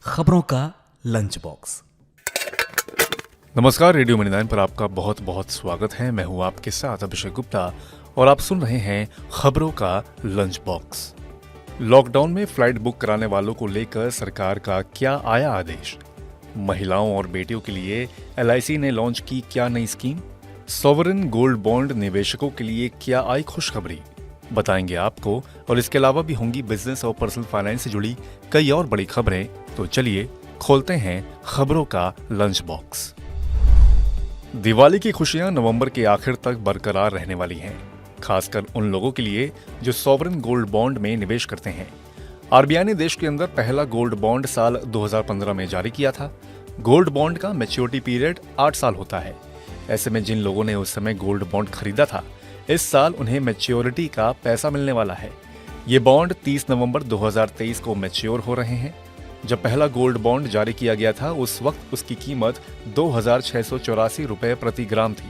खबरों का lunch box. नमस्कार, रेडियो मनी 9 पर आपका बहुत बहुत स्वागत है। मैं हूं आपके साथ अभिषेक गुप्ता और आप सुन रहे हैं खबरों का लंच बॉक्स। लॉकडाउन में फ्लाइट बुक कराने वालों को लेकर सरकार का क्या आया आदेश? महिलाओं और बेटियों के लिए LIC ने लॉन्च की क्या नई स्कीम? सॉवरेन गोल्ड बॉन्ड निवेशकों के लिए क्या आई खुशखबरी? बताएंगे आपको, और इसके अलावा भी होंगी बिजनेस और पर्सनल फाइनेंस से जुड़ी कई और बड़ी खबरें। तो चलिए खोलते हैं खबरों का लंच बॉक्स। दिवाली की खुशियां नवंबर के आखिर तक बरकरार रहने वाली हैं, खासकर उन लोगों के लिए जो सॉवरेन गोल्ड बॉन्ड में निवेश करते हैं। RBI ने देश के अंदर पहला गोल्ड बॉन्ड साल 2015 में जारी किया था। गोल्ड बॉन्ड का मैच्योरिटी पीरियड 8 साल होता है। ऐसे में जिन लोगों ने उस समय गोल्ड बॉन्ड खरीदा था, इस साल उन्हें मैच्योरिटी का पैसा मिलने वाला है। ये बॉन्ड 30 नवंबर 2023 को मैच्योर हो रहे हैं। जब पहला गोल्ड बॉन्ड जारी किया गया था, उस वक्त उसकी कीमत 2,684 रुपए प्रति ग्राम थी।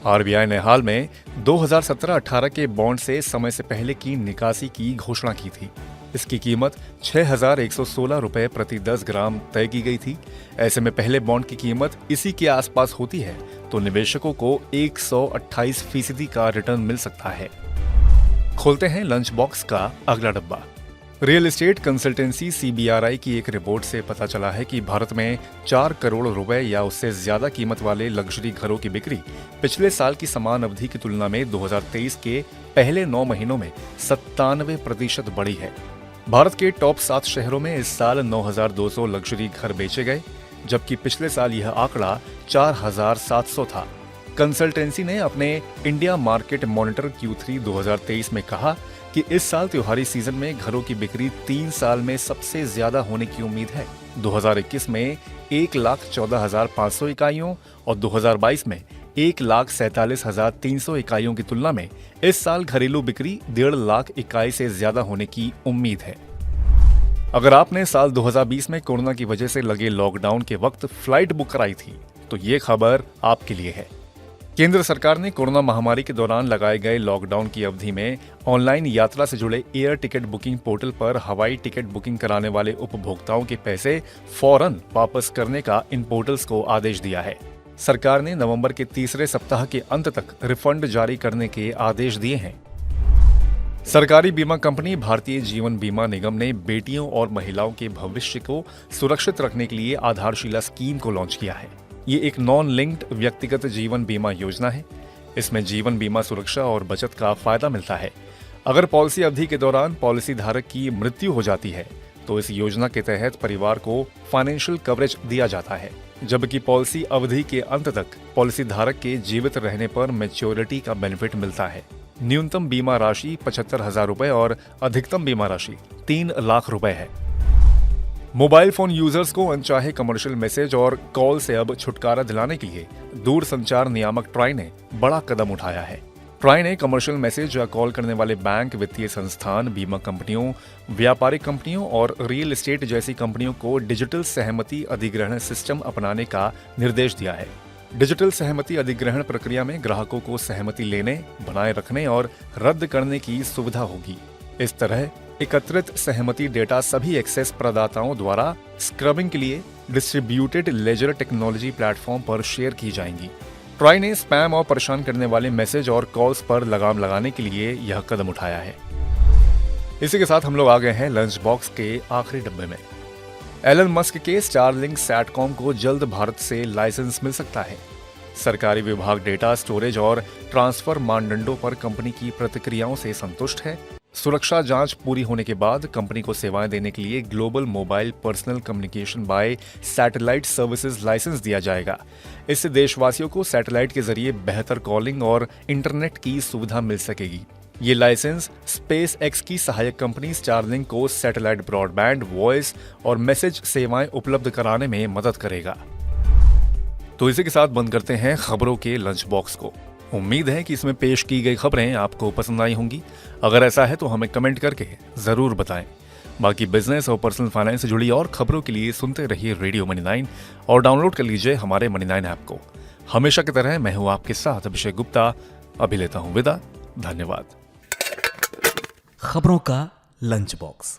RBI ने हाल में 2017-18 के बॉन्ड से समय से पहले की निकासी की घोषणा की थी। इसकी कीमत 6,116 रुपए प्रति 10 ग्राम तय की गई थी। ऐसे में पहले बॉन्ड की कीमत इसी के आसपास होती है तो निवेशकों को 128% का रिटर्न मिल सकता है। खोलते हैं लंच बॉक्स का अगला डब्बा। रियल एस्टेट कंसल्टेंसी CBRI की एक रिपोर्ट से पता चला है कि भारत में 4 करोड़ रुपए या उससे ज्यादा कीमत वाले लग्जरी घरों की बिक्री पिछले साल की समान अवधि की तुलना में 2023 के पहले 9 महीनों में 97% बढ़ी है। भारत के टॉप 7 शहरों में इस साल 9,200 लग्जरी घर बेचे गए, जबकि पिछले साल यह आंकड़ा 4,700 था। कंसल्टेंसी ने अपने इंडिया मार्केट मॉनिटर Q3 2023 में कहा कि इस साल त्योहारी सीजन में घरों की बिक्री 3 साल में सबसे ज्यादा होने की उम्मीद है। 2021 में 1,14,500 इकाइयों और 2022 में 1,47,300 इकाइयों की तुलना में इस साल घरेलू बिक्री 1.5 लाख इकाई से ज्यादा होने की उम्मीद है। अगर आपने साल 2020 में कोरोना की वजह से लगे लॉकडाउन के वक्त फ्लाइट बुक कराई थी, तो ये खबर आपके लिए है। केंद्र सरकार ने कोरोना महामारी के दौरान लगाए गए लॉकडाउन की अवधि में ऑनलाइन यात्रा से जुड़े एयर टिकट बुकिंग पोर्टल पर हवाई टिकट बुकिंग कराने वाले उपभोक्ताओं के पैसे फौरन वापस करने का इन पोर्टल्स को आदेश दिया है। सरकार ने नवंबर के तीसरे सप्ताह के अंत तक रिफंड जारी करने के आदेश दिए हैं। सरकारी बीमा कंपनी भारतीय जीवन बीमा निगम ने बेटियों और महिलाओं के भविष्य को सुरक्षित रखने के लिए आधारशिला स्कीम को लॉन्च किया है। ये एक नॉन लिंक्ड व्यक्तिगत जीवन बीमा योजना है। इसमें जीवन बीमा सुरक्षा और बचत का फायदा मिलता है। अगर पॉलिसी अवधि के दौरान पॉलिसी धारक की मृत्यु हो जाती है तो इस योजना के तहत परिवार को फाइनेंशियल कवरेज दिया जाता है, जबकि पॉलिसी अवधि के अंत तक पॉलिसी धारक के जीवित रहने पर मैच्योरिटी का बेनिफिट मिलता है। न्यूनतम बीमा राशि 75,000 रुपए और अधिकतम बीमा राशि 3 लाख रुपए है। मोबाइल फोन यूजर्स को अनचाहे कमर्शियल मैसेज और कॉल से अब छुटकारा दिलाने के लिए दूरसंचार नियामक ट्राई ने बड़ा कदम उठाया है। ट्राई ने कमर्शियल मैसेज या कॉल करने वाले बैंक, वित्तीय संस्थान, बीमा कंपनियों, व्यापारिक कंपनियों और रियल एस्टेट जैसी कंपनियों को डिजिटल सहमति अधिग्रहण सिस्टम अपनाने का निर्देश दिया है। डिजिटल सहमति अधिग्रहण प्रक्रिया में ग्राहकों को सहमति लेने, बनाए रखने और रद्द करने की सुविधा होगी। इस तरह एकत्रित सहमति डेटा सभी एक्सेस प्रदाताओं द्वारा स्क्रबिंग के लिए डिस्ट्रीब्यूटेड लेजर टेक्नोलॉजी प्लेटफॉर्म पर शेयर की जाएंगी। ट्राई ने स्पैम और परेशान करने वाले मैसेज और कॉल्स पर लगाम लगाने के लिए यह कदम उठाया है। इसी के साथ हम लोग आ गए हैं लंच बॉक्स के आखिरी डब्बे में। एलन मस्क के स्टारलिंक सैटकॉम को जल्द भारत से लाइसेंस मिल सकता है। सरकारी विभाग डेटा स्टोरेज और ट्रांसफर मानदंडों पर कंपनी की प्रतिक्रियाओं से संतुष्ट है। सुरक्षा जांच पूरी होने के बाद कंपनी को सेवाएं देने के लिए global mobile personal communication by satellite services license दिया जाएगा। इससे देशवासियों को सैटेलाइट के जरिए बेहतर कॉलिंग और इंटरनेट की सुविधा मिल सकेगी। ये लाइसेंस स्पेस एक्स की सहायक कंपनी स्टारलिंक को सैटेलाइट ब्रॉडबैंड, वॉइस और मैसेज सेवाएं उपलब्ध कराने में मदद करेगा। तो इसी के साथ बंद करते हैं खबरों के लंच बॉक्स को। उम्मीद है कि इसमें पेश की गई खबरें आपको पसंद आई होंगी। अगर ऐसा है तो हमें कमेंट करके जरूर बताएं। बाकी बिजनेस और पर्सनल फाइनेंस से जुड़ी और खबरों के लिए सुनते रहिए रेडियो मनी 9 और डाउनलोड कर लीजिए हमारे मनी 9 ऐप को। हमेशा की तरह मैं हूं आपके साथ अभिषेक गुप्ता। अभी लेता हूं विदा। धन्यवाद। खबरों का लंच बॉक्स।